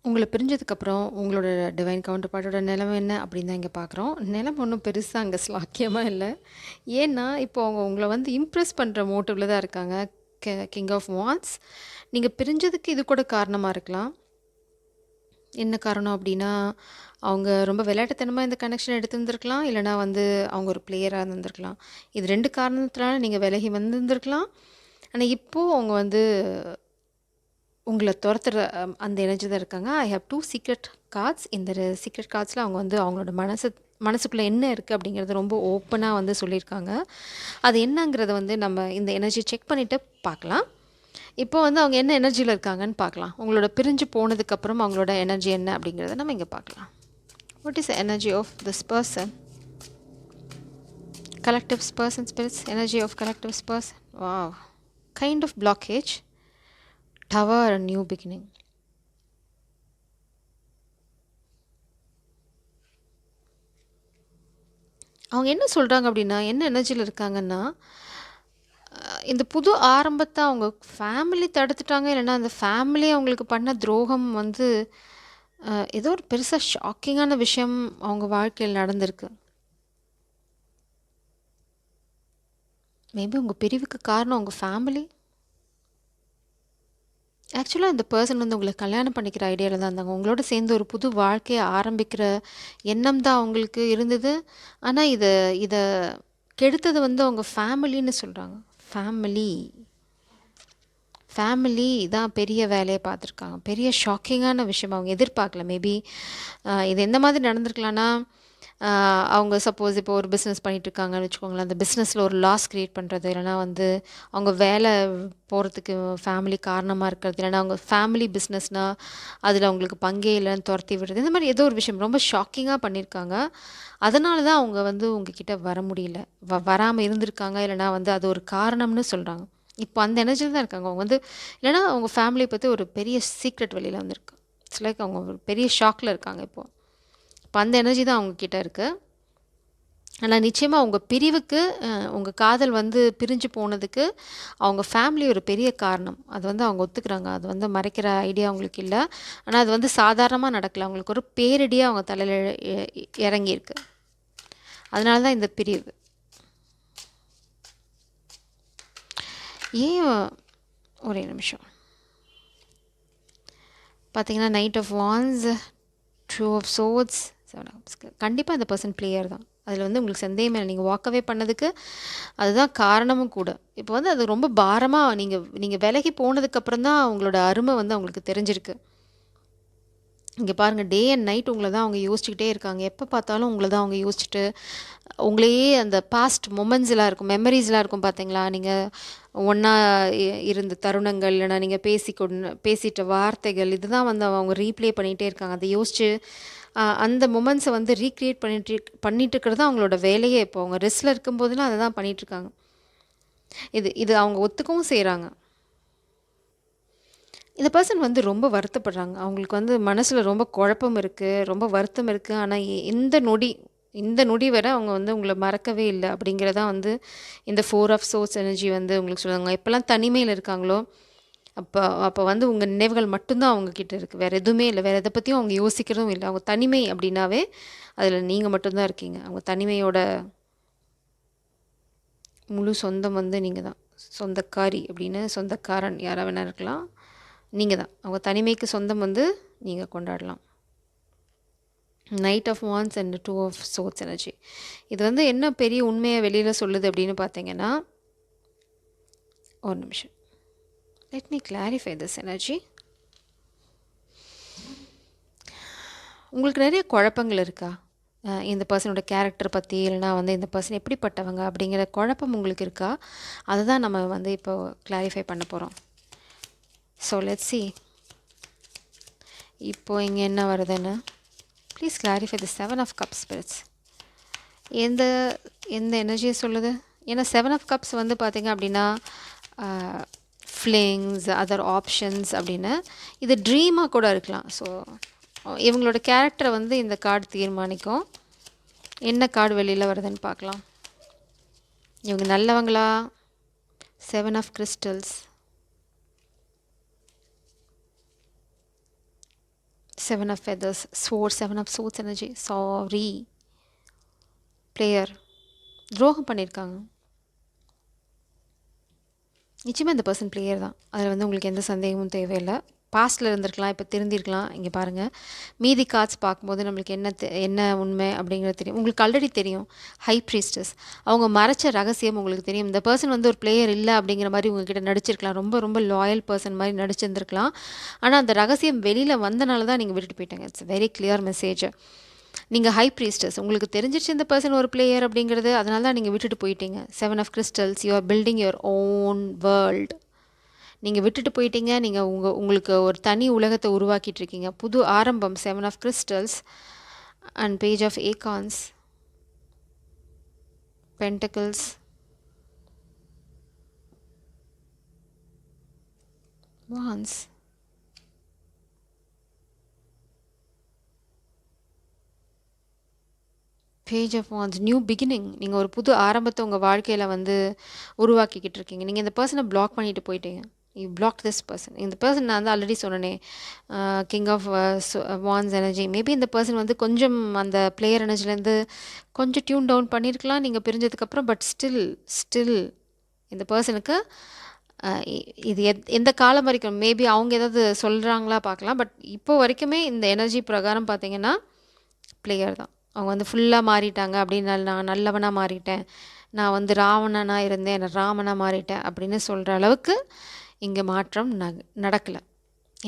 உங்கள பிரிஞ்சதுக்கப்புறம் உங்களோட divine counter பார்ட்டோட நிலைமை என்ன அப்படின்னு தான் இங்கே பார்க்குறோம். நிலைமை ஒன்றும் பெருசா அங்கே ஸ்லாக்கியமா இல்ல. ஏன்னா, இப்போ அவங்க உங்கள வந்து இம்ப்ரெஸ் பண்ற மோட்டிவ்ல தான் இருக்காங்க. King of wands. நீங்க பிரிஞ்சதுக்கு இது கூட காரணமா இருக்கலாம். என்ன காரணம் அப்படின்னா, அவங்க ரொம்ப விளையாட்டுத்தனமா இந்த கனெக்ஷன் எடுத்திருந்திருக்கலாம். இல்லைனா வந்து அவங்க ஒரு பிளேயரா இருந்திருந்திருக்கலாம். இது 2 காரணத்தினால நீங்க விலகி வந்திருந்திருக்கலாம். ஆனா, இப்போ அவங்க வந்து உங்கள தொரத்துற அந்த எனர்ஜி தான் இருக்காங்க. I have 2 secret cards. இந்த சீக்ரெட் கார்ட்ஸ்ல அவங்க வந்து அவங்களோட மனசுக்குள்ள என்ன இருக்குது அப்படிங்கிறது ரொம்ப ஓப்பனா வந்து சொல்லியிருக்காங்க. அது என்னங்கிறத வந்து நம்ம இந்த எனர்ஜி செக் பண்ணிவிட்டு பார்க்கலாம். இப்போ வந்து அவங்க என்ன எனர்ஜியில் இருக்காங்கன்னு பார்க்கலாம். உங்களோட பிரிஞ்சு போனதுக்கப்புறம் அவங்களோட எனர்ஜி என்ன அப்படிங்கிறத நம்ம இங்கே பார்க்கலாம். What is energy of this person? Collective person spirits, energy of collective person. Wow, kind of blockage, tower and new beginning. அவங்க என்ன சொல்கிறாங்க அப்படின்னா, என்ன எனர்ஜியில் இருக்காங்கன்னா, இந்த புது ஆரம்பத்தை அவங்க ஃபேமிலி தடுத்துட்டாங்க. இல்லைன்னா அந்த ஃபேமிலி அவங்களுக்கு பண்ண துரோகம் வந்து ஏதோ ஒரு பெருசாக ஷாக்கிங்கான விஷயம் அவங்க வாழ்க்கையில் நடந்திருக்கு. மேபி உங்கள் பிரிவுக்கு காரணம் உங்கள் ஃபேமிலி. ஆக்சுவலாக இந்த பர்சன் வந்து உங்களை கல்யாணம் பண்ணிக்கிற ஐடியாவில் தான் இருந்தாங்க. உங்களோட சேர்ந்து ஒரு புது வாழ்க்கையை ஆரம்பிக்கிற எண்ணம் தான் அவங்களுக்கு இருந்தது. ஆனால் இதை கெடுத்தது வந்து அவங்க ஃபேமிலின்னு சொல்கிறாங்க. ஃபேமிலி தான் பெரிய வேலையை பார்த்துருக்காங்க. பெரிய ஷாக்கிங்கான விஷயம் அவங்க எதிர்பார்க்கல. மேபி இது எந்த மாதிரி நடந்திருக்கலான்னா, அவங்க சப்போஸ் இப்போ ஒரு பிஸ்னஸ் பண்ணிகிட்ருக்காங்கன்னு வச்சுக்கோங்களேன். அந்த பிஸ்னஸில் ஒரு லாஸ் க்ரியேட் பண்ணுறது, இல்லைனா வந்து அவங்க வேலை போகிறதுக்கு ஃபேமிலி காரணமாக இருக்கிறது, இல்லைனா அவங்க ஃபேமிலி பிஸ்னஸ்னால் அதில் அவங்களுக்கு பங்கே இல்லைன்னு துரத்தி விடுறது, இந்த மாதிரி ஏதோ ஒரு விஷயம் ரொம்ப ஷாக்கிங்காக பண்ணியிருக்காங்க. அதனால தான் அவங்க வந்து உங்ககிட்ட வர முடியல, வராமல் இருந்திருக்காங்க. இல்லைனா வந்து அது ஒரு காரணம்னு சொல்கிறாங்க. இப்போ அந்த எனர்ஜியில் தான் இருக்காங்க அவங்க வந்து. இல்லைனா அவங்க ஃபேமிலியை பற்றி ஒரு பெரிய சீக்ரெட் வெளியில் வந்திருக்கு. இட்ஸ் லைக் அவங்க ஒரு பெரிய ஷாக்கில் இருக்காங்க இப்போது. இப்போ அந்த எனர்ஜி தான் அவங்கக்கிட்ட இருக்குது. ஆனால் நிச்சயமாக உங்கள் பிரிவுக்கு, உங்கள் காதல் வந்து பிரிஞ்சு போனதுக்கு அவங்க ஃபேமிலி ஒரு பெரிய காரணம். அது வந்து அவங்க ஒத்துக்கிறாங்க. அது வந்து மறைக்கிற ஐடியா அவங்களுக்கு இல்லை. ஆனால் அது வந்து சாதாரணமாக நடக்கல. அவங்களுக்கு ஒரு பேரிடியாக அவங்க தலையில் இறங்கியிருக்கு. அதனால தான் இந்த பிரிவு. ஏன் ஒரே நிமிஷம் பார்த்தீங்கன்னா, knight of wands, two of swords, 7 of கப்ஸ்க்கு கண்டிப்பாக அந்த பர்சன் பிளேயர் தான். அதில் வந்து உங்களுக்கு சந்தேகமே இல்லை. நீங்கள் வாக்கவே பண்ணதுக்கு அதுதான் காரணமும் கூட. இப்போ வந்து அது ரொம்ப பாரமாக நீங்கள் விலகி போனதுக்கப்புறம் தான் அவங்களோட அருமை வந்து அவங்களுக்கு தெரிஞ்சிருக்கு. இங்கே பாருங்கள், டே அண்ட் நைட் உங்களை தான் அவங்க யோசிச்சுக்கிட்டே இருக்காங்க. எப்போ பார்த்தாலும் உங்களை தான் அவங்க யோசிச்சுட்டு, உங்களையே அந்த பாஸ்ட் மொமெண்ட்ஸ்லாம் இருக்கும், மெமரிஸ்லாம் இருக்கும் பார்த்தீங்களா? நீங்கள் ஒன்றா இருந்த தருணங்கள், இல்லைனா நீங்கள் பேசிட்ட வார்த்தைகள், இதுதான் வந்து அவங்க ரீப்ளே பண்ணிகிட்டே இருக்காங்க. அதை யோசித்து அந்த மொமெண்ட்ஸை வந்து ரீக்ரியேட் பண்ணிட்டு இருக்கிறது தான் அவங்களோட வேலையே. இப்போ அவங்க ரெஸ்ட்டில் இருக்கும்போதெல்லாம் அதை தான் பண்ணிகிட்ருக்காங்க. இது அவங்க ஒத்துக்கவும் செய்கிறாங்க. இந்த பர்சன் வந்து ரொம்ப வருத்தப்படுறாங்க. அவங்களுக்கு வந்து மனசில் ரொம்ப குழப்பம் இருக்குது, ரொம்ப வருத்தம் இருக்குது. ஆனால் இந்த நொடி வரை அவங்க வந்து உங்களை மறக்கவே இல்லை அப்படிங்கிறதான் வந்து இந்த 4 ஆஃப் சோர்ஸ் எனர்ஜி வந்து உங்களுக்கு சொல்லுவாங்க. எப்போல்லாம் தனிமையில் இருக்காங்களோ அப்போ அப்போ வந்து உங்கள் நினைவுகள் மட்டும்தான் அவங்கக்கிட்ட இருக்குது. வேறு எதுவுமே இல்லை. வேறு எதை பற்றியும் அவங்க யோசிக்கிறதும் இல்லை. அவங்க தனிமை அப்படின்னாவே அதில் நீங்கள் மட்டும்தான் இருக்கீங்க. அவங்க தனிமையோட முழு சொந்தம் வந்து நீங்கள் தான். சொந்தக்காரி அப்படின்னு, சொந்தக்காரன் யாராக வேணா இருக்கலாம். நீங்கள் தான். அவங்க தனிமைக்கு சொந்தம் வந்து நீங்கள் கொண்டாடலாம். Knight of wands and 2 of swords energy. இது வந்து என்ன பெரிய உண்மையை வெளியில் சொல்லுது அப்படின்னு பார்த்தீங்கன்னா, ஒரு நிமிஷம், let me clarify this energy. உங்களுக்கு நிறைய குழப்பங்கள் இருக்கா? இந்த பர்சனோட கேரக்டர் பற்றி, இல்லைனா வந்து இந்த பர்சன் எப்படிப்பட்டவங்க அப்படிங்கிற குழப்பம் உங்களுக்கு இருக்கா? அதை தான் நம்ம வந்து இப்போ கிளாரிஃபை பண்ண போகிறோம். So let's see. இப்போ இங்கே என்ன வருதுன்னு, please clarify the 7 of cups spirits. எந்த எனர்ஜியை சொல்லுது? ஏன்னா 7 ஆஃப் கப்ஸ் வந்து பார்த்திங்க அப்படின்னா ஃப்ளிங்ஸ், அதர் ஆப்ஷன்ஸ் அப்படின்னு, இது ட்ரீமாக கூட இருக்கலாம். ஸோ இவங்களோட கேரக்டரை வந்து இந்த கார்டு தீர்மானிக்கும். என்ன கார்டு வெளியில் வருதுன்னு பார்க்கலாம். இவங்க நல்லவங்களா? 7 of crystals, seven of feathers, sword, seven of swords energy. Sorry, player துரோகம் பண்ணியிருக்காங்க. நிச்சயமாக இந்த பர்சன் பிளேயர் தான். அதில் வந்து உங்களுக்கு எந்த சந்தேகமும் தேவையில்லை. பாஸ்ட்டில் இருந்திருக்கலாம், இப்போ திருந்திருக்கலாம். இங்கே பாருங்கள், மீதி கார்ட்ஸ் பார்க்கும்போது நம்மளுக்கு என்ன உண்மை அப்படிங்கிறது தெரியும். உங்களுக்கு ஆல்ரெடி தெரியும். ஹை ப்ரீஸ்டஸ், அவங்க மறைச்ச ரகசியம் உங்களுக்கு தெரியும். இந்த பர்சன் வந்து ஒரு பிளேயர் இல்லை அப்படிங்கிற மாதிரி உங்ககிட்ட நடிச்சிருக்கலாம். ரொம்ப ரொம்ப லாயல் பர்சன் மாதிரி நடிச்சிருந்துருக்கலாம். ஆனால் அந்த ரகசியம் வெளியில் வந்தனால தான் நீங்கள் விட்டுட்டு போயிட்டாங்க. It's very clear message. நீங்கள் ஹை ப்ரீஸ்டஸ், உங்களுக்கு தெரிஞ்சிருச்சு இந்த பர்சன் ஒரு பிளேயர் அப்படிங்கிறது, அதனால தான் நீங்கள் விட்டுட்டு போயிட்டீங்க. Seven of crystals, you are building your own world. நீங்கள் விட்டுட்டு போயிட்டீங்க. நீங்கள் உங்களுக்கு ஒரு தனி உலகத்தை உருவாக்கிட்டு இருக்கீங்க. புது ஆரம்பம். Seven of crystals and page of acorns, pentacles, wands, page of wands, new beginning. நீங்கள் ஒரு புது ஆரம்பத்தை உங்கள் வாழ்க்கையில் வந்து உருவாக்கிக்கிட்டு இருக்கீங்க. நீங்கள் இந்த பர்சனை பிளாக் பண்ணிட்டு போயிட்டீங்க. You block this person. இந்த பர்சன் நான் வந்து ஆல்ரெடி சொன்னேனே, king of wands energy. Maybe இந்த பர்சன் வந்து கொஞ்சம் அந்த பிளேயர் எனர்ஜிலேருந்து கொஞ்சம் டியூன் டவுன் பண்ணியிருக்கலாம் நீங்கள் பிரிஞ்சதுக்கப்புறம். பட் ஸ்டில் இந்த பர்சனுக்கு இது எந்த காலம் வரைக்கும் மேபி அவங்க ஏதாவது சொல்கிறாங்களா பார்க்கலாம். பட் இப்போ வரைக்குமே இந்த எனர்ஜி பிரகாரம் பார்த்தீங்கன்னா பிளேயர் தான். அவங்க வந்து ஃபுல்லாக மாறிட்டாங்க அப்படின்னு, நான் நல்லவனாக மாறிட்டேன், நான் வந்து ராவணனாக இருந்தேன், நான் ராமனாக மாறிட்டேன் அப்படின்னு சொல்கிற அளவுக்கு இங்கே மாற்றம் நடக்கலை.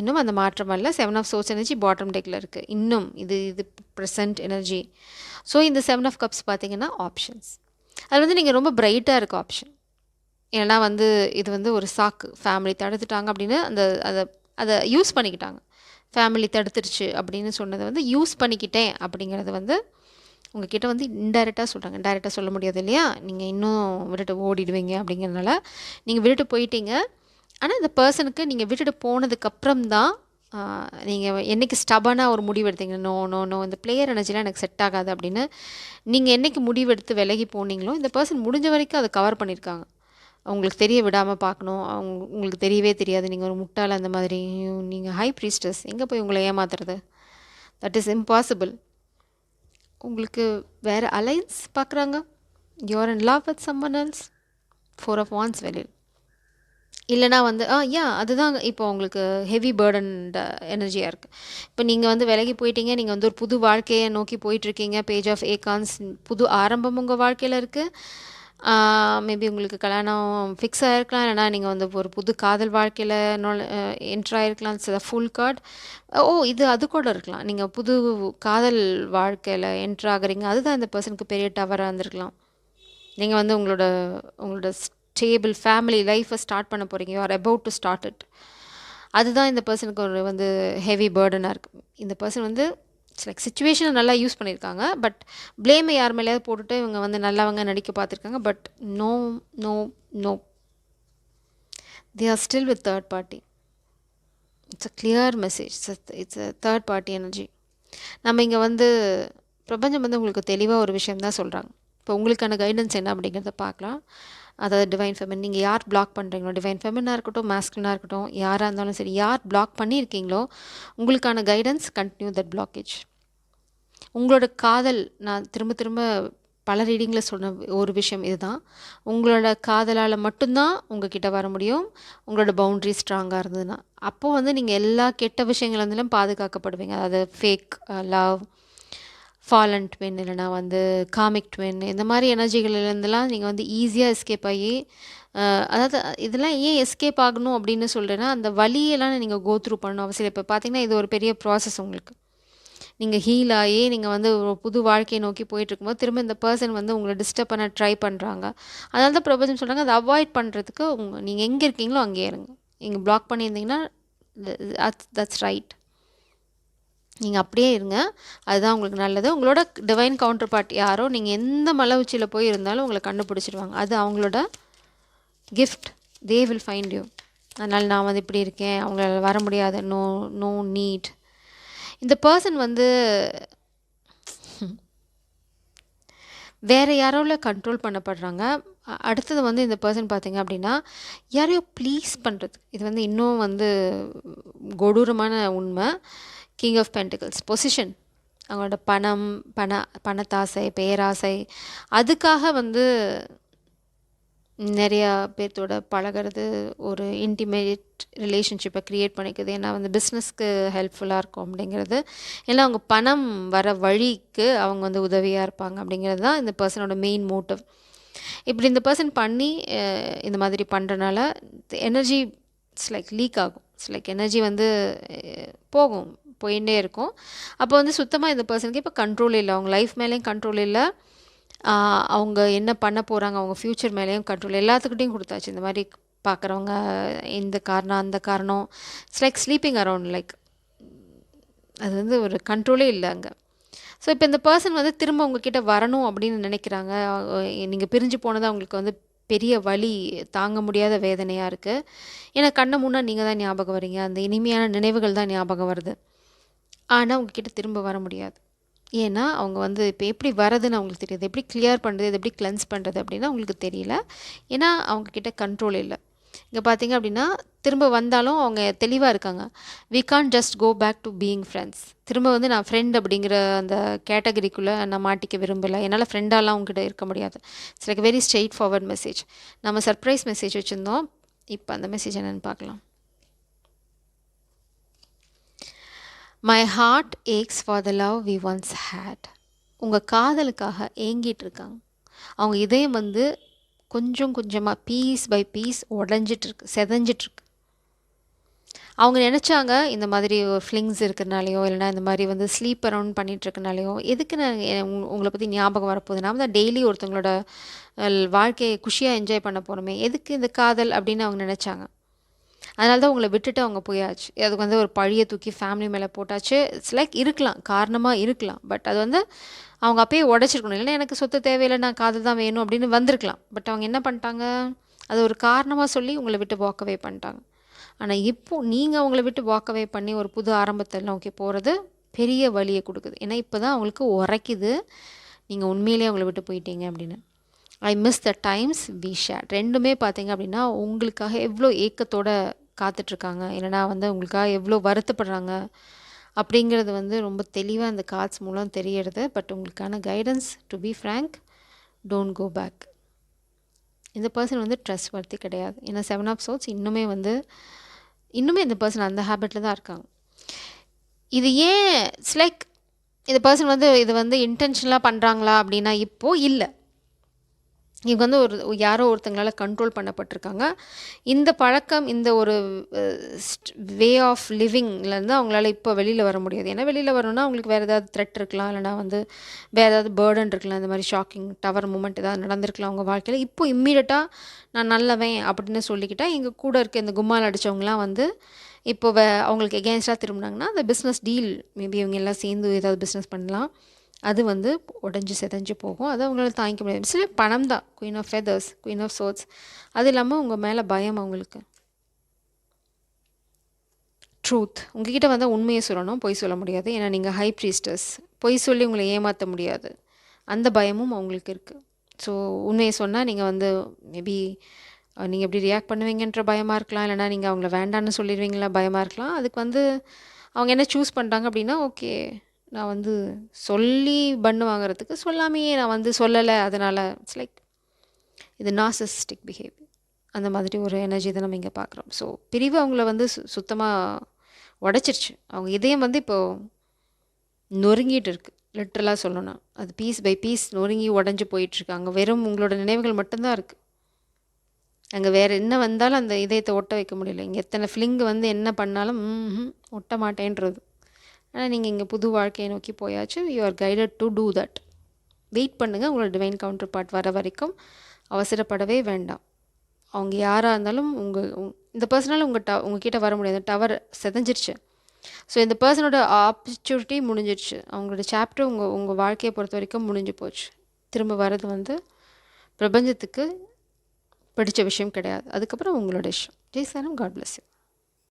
இன்னும் அந்த மாற்றம் வரல. Seven of swords energy bottom டெக்கில் இருக்குது. இன்னும் இது ப்ரெசன்ட் எனர்ஜி. ஸோ இந்த செவன் ஆஃப் கப்ஸ் பார்த்தீங்கன்னா ஆப்ஷன்ஸ். அது வந்து நீங்கள் ரொம்ப பிரைட்டாக இருக்க ஆப்ஷன். ஏன்னா வந்து இது வந்து ஒரு சாக்கு. ஃபேமிலி தடுத்துட்டாங்க அப்படின்னு அதை யூஸ் பண்ணிக்கிட்டாங்க. ஃபேமிலி தடுத்துருச்சு அப்படின்னு சொன்னதை வந்து யூஸ் பண்ணிக்கிட்டேன் அப்படிங்கிறது வந்து உங்ககிட்ட வந்து இன்டைரக்டாக சொல்கிறாங்க. டைரெக்டாக சொல்ல முடியாது இல்லையா, நீங்கள் இன்னும் விட்டுட்டு ஓடிடுவீங்க அப்படிங்கிறதுனால நீங்கள் விட்டுட்டு போயிட்டீங்க. ஆனால் இந்த பர்சனுக்கு நீங்கள் விட்டுட்டு போனதுக்கப்புறம் தான் நீங்கள் என்றைக்கு ஸ்டபனாக ஒரு முடிவு எடுத்தீங்க, நோ நோ நோ இந்த பிளேயர் எனர்ஜிலாம் எனக்கு செட் ஆகாது அப்படின்னு நீங்கள் என்றைக்கு முடிவெடுத்து விலகி போனீங்களோ, இந்த பர்சன் முடிஞ்ச வரைக்கும் அதை கவர் பண்ணியிருக்காங்க. உங்களுக்கு தெரிய விடாமல் பார்க்கணும். உங்களுக்கு தெரியவே தெரியாது நீங்கள் ஒரு முட்டாள் அந்த மாதிரி. நீங்கள் ஹை ப்ரீஸ்டஸ், எங்கே போய் உங்களை ஏமாத்துறது? That is impossible. உங்களுக்கு வேறு அலைன்ஸ் பார்க்குறாங்க. You're in love with someone else. Four of wands வெளியில் இல்லைனா வந்து அதுதான் இப்போ உங்களுக்கு ஹெவி பேர்டன்ட் எனர்ஜியாக இருக்குது. இப்போ நீங்கள் வந்து விலகி போயிட்டீங்க. நீங்கள் வந்து ஒரு புது வாழ்க்கையை நோக்கி போயிட்டுருக்கீங்க. பேஜ் ஆஃப் ஏகான்ஸ், புது ஆரம்பம் உங்கள் வாழ்க்கையில் இருக்குது. மேபி உங்களுக்கு கல்யாணம் ஃபிக்ஸ் ஆகிருக்கலாம், இல்லைனா நீங்கள் வந்து ஒரு புது காதல் வாழ்க்கையில் என்ட்ராயிருக்கலாம். Full card. அது கூட இருக்கலாம். நீங்கள் புது காதல் வாழ்க்கையில் என்ட்ராகிறீங்க. அதுதான் இந்த பர்சனுக்கு பெரிய டவராக இருந்திருக்கலாம். நீங்கள் வந்து உங்களோட ஸ்டேபிள் ஃபேமிலி லைஃப்பை ஸ்டார்ட் பண்ண போகிறீங்க. You are about to start it. அதுதான் இந்த பர்சனுக்கு ஒரு வந்து ஹெவி பேர்டனாக இருக்குது. இந்த பர்சன் வந்து லைக் சிச்சுவேஷனை நல்லா யூஸ் பண்ணியிருக்காங்க. பட் ப்ளேமை யார் மேலேயாவது போட்டுட்டு இவங்க வந்து நல்லவங்க நடிக்க பார்த்துருக்காங்க. But no no no, they are still with third party. It's a clear message. It's a third party energy. நம்ம இங்கே வந்து பிரபஞ்சம் வந்து உங்களுக்கு தெளிவாக ஒரு விஷயம் தான் சொல்கிறாங்க. இப்போ உங்களுக்கான கைடன்ஸ் என்ன அப்படிங்கிறத பார்க்கலாம். அதாவது டிவைன் ஃபெமின், நீங்கள் யார் பிளாக் பண்ணுறீங்களோ, டிவைன் ஃபெமினாக இருக்கட்டும், மாஸ்குலினாக இருக்கட்டும், யாராக இருந்தாலும் சரி, யார் பிளாக் பண்ணியிருக்கீங்களோ உங்களுக்கான கைடன்ஸ், கண்டினியூ தட் பிளாக்கேஜ். உங்களோட காதல், நான் திரும்ப திரும்ப பல ரீடிங்கில் சொன்ன ஒரு விஷயம் இதுதான். உங்களோட காதலால் மட்டும்தான் உங்ககிட்ட வர முடியும், உங்களோட பவுண்ட்ரி ஸ்ட்ராங்காக இருந்ததுன்னா. அப்போது வந்து நீங்கள் எல்லா கெட்ட விஷயங்கள்லாம் பாதுகாக்கப்படுவீங்க. அதாவது ஃபேக் லவ், ஃபாலன் ட்வின், இல்லைனா வந்து காமிக் ட்வின், இந்த மாதிரி எனர்ஜிகள்லேருந்துலாம் நீங்கள் வந்து ஈஸியாக எஸ்கேப் ஆகி, அதாவது இதெல்லாம் ஏன் எஸ்கேப் ஆகணும் அப்படின்னு சொல்கிறேன்னா, அந்த வலியெல்லாம் நீங்கள் கோ த்ரூ பண்ணணும் அவசியம். இப்போ பார்த்தீங்கன்னா இது ஒரு பெரிய ப்ராசஸ். உங்களுக்கு நீங்கள் ஹீல் ஆகி நீங்கள் வந்து ஒரு புது வாழ்க்கையை நோக்கி போயிட்டுருக்கும்போது திரும்ப இந்த பர்சன் வந்து உங்களை டிஸ்டர்ப் பண்ண ட்ரை பண்ணுறாங்க. அதனால தான் பிரபஞ்சம் சொல்கிறாங்க, அதை அவாய்ட் பண்ணுறதுக்கு நீங்கள் எங்கே இருக்கீங்களோ அங்கேயே இருங்க. இங்கே பிளாக் பண்ணியிருந்தீங்கன்னா தட்ஸ் ரைட், நீங்கள் அப்படியே இருங்க. அதுதான் உங்களுக்கு நல்லது. உங்களோட டிவைன் கவுண்டர் பார்ட் யாரோ, நீங்கள் எந்த மலை உச்சியில் போய் இருந்தாலும் உங்களை கண்டுபிடிச்சிடுவாங்க. அது அவங்களோட gift. They will find you. அதனால் நான் வந்து இப்படி இருக்கேன், அவங்களால வர முடியாது, நோ நோ நீட். இந்த பர்சன் வந்து வேறு யாரோவில் கண்ட்ரோல் பண்ணப்படுறாங்க. அடுத்தது வந்து இந்த பர்சன் பார்த்தீங்க அப்படின்னா யாரையோ ப்ளீஸ் பண்ணுறது. இது வந்து இன்னும் வந்து கொடூரமான உண்மை. கிங் ஆஃப் பென்டிகல்ஸ் பொசிஷன், அவங்களோட பணம், பணத்தாசை, பேராசை, அதுக்காக வந்து நிறையா பேர்த்தோட பழகிறது, ஒரு இன்டிமேட் ரிலேஷன்ஷிப்பை க்ரியேட் பண்ணிக்குது. ஏன்னா வந்து பிஸ்னஸ்க்கு ஹெல்ப்ஃபுல்லாக இருக்கும் அப்படிங்கிறது. ஏன்னா அவங்க பணம் வர வழிக்கு அவங்க வந்து உதவியாக இருப்பாங்க அப்படிங்கிறது தான் இந்த பர்சனோட மெயின் மோட்டிவ். இப்படி இந்த பர்சன் பண்ணி இந்த மாதிரி பண்ணுறனால எனர்ஜி இட்ஸ் லைக் லீக் ஆகும். இட்ஸ் லைக் எனர்ஜி வந்து போகும், போயிட்டே இருக்கும். அப்போ வந்து சுத்தமாக இந்த பர்சனுக்கு இப்போ கண்ட்ரோல் இல்லை, அவங்க லைஃப் மேலேயும் கண்ட்ரோல் இல்லை, அவங்க என்ன பண்ண போகிறாங்க அவங்க ஃப்யூச்சர் மேலேயும் கண்ட்ரோல், எல்லாத்துக்கிட்டையும் கொடுத்தாச்சு. இந்த மாதிரி பார்க்குறவங்க இந்த காரணம் அந்த காரணம், it's like sleeping around, like அது வந்து ஒரு கண்ட்ரோலே இல்லை அங்கே. ஸோ இப்போ இந்த பர்சன் வந்து திரும்ப உங்ககிட்ட வரணும் அப்படின்னு நினைக்கிறாங்க. நீங்கள் பிரிஞ்சு போனது அவங்களுக்கு வந்து பெரிய வலி, தாங்க முடியாத வேதனையாக இருக்குது. ஏன்னா கண்ணை முன்னாடி நீங்கள் தான் ஞாபகம் வரீங்க, அந்த இனிமையான நினைவுகள் தான் ஞாபகம் வருது. ஆனால் உங்ககிட்ட திரும்ப வர முடியாது. ஏன்னா அவங்க வந்து இப்போ எப்படி வரதுன்னு அவங்களுக்கு தெரியாது, எப்படி கிளியர் பண்ணுறது, இது எப்படி கிளென்ஸ் பண்ணுறது அப்படின்னா அவங்களுக்கு தெரியல. ஏன்னா அவங்கக்கிட்ட கண்ட்ரோல் இல்லை. இங்கே பார்த்தீங்க அப்படின்னா திரும்ப வந்தாலும் அவங்க தெளிவாக இருக்காங்க. We can't just go back to being friends. திரும்ப வந்து நான் ஃப்ரெண்ட் அப்படிங்கிற அந்த கேட்டகரிக்குள்ளே நான் மாட்டிக்க விரும்பலை, என்னால் ஃப்ரெண்டாலாம் அவங்ககிட்ட இருக்க முடியாது. It's like very straight forward message. நம்ம சர்ப்ரைஸ் மெசேஜ் வச்சுருந்தோம், இப்போ அந்த மெசேஜ் என்னென்னு பார்க்கலாம். My heart aches for the love we once had. உங்கள் காதலுக்காக ஏங்கிட்டு இருக்காங்க. அவங்க இதயம் வந்து கொஞ்சம் கொஞ்சமாக பீஸ் பை பீஸ் உடஞ்சிட்ருக்கு, செதஞ்சிட்ருக்கு. அவங்க நினச்சாங்க இந்த மாதிரி ஃப்ளிங்ஸ் இருக்கிறனாலையோ, இல்லைனா இந்த மாதிரி வந்து ஸ்லீப் அரவுண்ட் பண்ணிகிட்ருக்கனாலையோ, எதுக்கு நான் உங்களை பற்றி ஞாபகம் வரப்போகுது, நாம் தான் டெய்லி ஒருத்தவங்களோட வாழ்க்கையை குஷியாக என்ஜாய் பண்ண போகிறோமே, எதுக்கு இந்த காதல் அப்படின்னு அவங்க நினச்சாங்க. அதனால தான் உங்களை விட்டுட்டு அவங்க போயாச்சு. அதுக்கு வந்து ஒரு பழியை தூக்கி ஃபேமிலி மேலே போட்டாச்சு. இட்ஸ் லைக் இருக்கலாம், காரணமாக இருக்கலாம். பட் அது வந்து அவங்க அப்பயே உடச்சிருக்கணும். இல்லைன்னா எனக்கு சொத்து தேவையில்லை, நான் காதல் தான் வேணும் அப்படின்னு வந்திருக்கலாம். பட் அவங்க என்ன பண்ணிட்டாங்க, அது ஒரு காரணமாக சொல்லி உங்களை விட்டு வாக்கவே பண்ணிட்டாங்க. ஆனால் இப்போது நீங்கள் அவங்கள விட்டு வாக்கவே பண்ணி ஒரு புது ஆரம்பத்தை நோக்கி போகிறது பெரிய வலியை கொடுக்குது. ஏன்னா இப்போ தான் அவங்களுக்கு உரைக்குது நீங்கள் உண்மையிலேயே அவங்கள விட்டு போயிட்டீங்க அப்படின்னு. I miss the times we share. ரெண்டுமே பார்த்தீங்க அப்படின்னா உங்களுக்காக எவ்வளோ ஏக்கத்தோடு காத்துட்ருக்காங்க, இல்லைனா வந்து உங்களுக்காக எவ்வளோ வருத்தப்படுறாங்க அப்படிங்கிறது வந்து ரொம்ப தெளிவாக அந்த கார்ட்ஸ் மூலம் தெரியறது. பட் உங்களுக்கான guidance, to be frank, don't go back. இந்த பர்சன் வந்து ட்ரஸ்ட் வர்த்தி கிடையாது. ஏன்னா 7 ஆஃப் சோர்ட்ஸ் இன்னுமே இந்த பர்சன் அந்த ஹேபிட்டில் தான் இருக்காங்க. இது ஏன் இட்ஸ் லைக் இந்த பர்சன் வந்து இது வந்து இன்டென்ஷனலாக பண்ணுறாங்களா அப்படின்னா இப்போது இல்லை. இவங்க வந்து யாரோ ஒருத்தங்களால் கண்ட்ரோல் பண்ணப்பட்டிருக்காங்க. இந்த பழக்கம், இந்த ஒரு வே ஆஃப் லிவிங்லேருந்து அவங்களால இப்போ வெளியில் வர முடியாது. ஏன்னா வெளியில் வரணும்னா அவங்களுக்கு வேறு ஏதாவது த்ரெட் இருக்கலாம், இல்லைனா வந்து வேறு ஏதாவது பேர்டன் இருக்கலாம், இந்த மாதிரி ஷாக்கிங் டவர் மூமெண்ட் ஏதாவது நடந்திருக்கலாம் அவங்க வாழ்க்கையில். இப்போ இம்மீடியட்டாக நான் நல்லவன் அப்படின்னு சொல்லிக்கிட்டால் எங்கள் கூட இருக்க இந்த கும்மால் அடித்தவங்களாம் வந்து இப்போ அவங்களுக்கு எகெயின்ஸ்டாக திரும்பினாங்கன்னா அந்த பிஸ்னஸ் டீல், மேபி இவங்க எல்லாம் சேர்ந்து ஏதாவது பிஸ்னஸ் பண்ணலாம், அது வந்து உடஞ்சி செதஞ்சு போகும். அது அவங்களால தாங்கிக்க முடியாது. சில பணம் தான், queen of feathers, queen of swords. அது இல்லாமல் உங்கள் மேலே பயம் அவங்களுக்கு. ட்ரூத், உங்ககிட்ட வந்து உண்மையை சொல்லணும், பொய் சொல்ல முடியாது. ஏன்னா நீங்கள் ஹை ப்ரீஸ்டர்ஸ், பொய் சொல்லி உங்களை ஏமாற்ற முடியாது. அந்த பயமும் அவங்களுக்கு இருக்குது. ஸோ உண்மையை சொன்னால் நீங்கள் வந்து மேபி நீங்கள் எப்படி ரியாக்ட் பண்ணுவீங்கன்ற பயமாக இருக்கலாம், இல்லைனா நீங்கள் அவங்கள வேண்டான்னு சொல்லிடுவீங்களா பயமாக இருக்கலாம். அதுக்கு வந்து அவங்க என்ன சூஸ் பண்ணுறாங்க அப்படின்னா, ஓகே நான் வந்து சொல்லி பண்ணு வாங்குறதுக்கு சொல்லாமையே நான் வந்து சொல்லலை, அதனால் இட்ஸ் லைக் இது நார்சிசிஸ்டிக் பிஹேவியர். அந்த மாதிரி ஒரு எனர்ஜி தான் நம்ம இங்கே பார்க்குறோம். ஸோ பிரிவு அவங்கள வந்து சுத்தமாக உடச்சிருச்சு. அவங்க இதயம் வந்து இப்போது நொறுங்கிட்டு இருக்குது, லிட்ரலாக சொல்லணும்னா. அது பீஸ் பை பீஸ் நொறுங்கி உடஞ்சி போயிட்டுருக்கு. அங்கே வெறும் உங்களோட நினைவுகள் மட்டும்தான் இருக்குது. அங்கே வேறு என்ன வந்தாலும் அந்த இதயத்தை ஒட்ட வைக்க முடியல. இங்கே எத்தனை ஃபிலிங் வந்து என்ன பண்ணாலும் ஒட்ட மாட்டேன்றது. ஆனால் நீங்கள் இங்கே புது வாழ்க்கையை நோக்கி போயாச்சு. You are guided to do that. Wait பண்ணுங்கள், உங்களோட டிவைன் கவுண்டர் பார்ட் வர வரைக்கும் அவசரப்படவே வேண்டாம். அவங்க யாராக இருந்தாலும் இந்த பர்சனால் உங்ககிட்ட வர முடியாது. டவர் செதஞ்சிருச்சு. ஸோ இந்த பர்சனோட ஆப்பர்ச்சுனிட்டி முடிஞ்சிருச்சு. அவங்களோட சாப்டர் உங்கள் வாழ்க்கையை பொறுத்த வரைக்கும் முடிஞ்சு போச்சு. திரும்ப வர்றது வந்து பிரபஞ்சத்துக்கு பிடிச்ச விஷயம் கிடையாது. அதுக்கப்புறம் உங்களோட இஷ்டம். ஜெய் சாரம், காட் பிளஸ் யூ.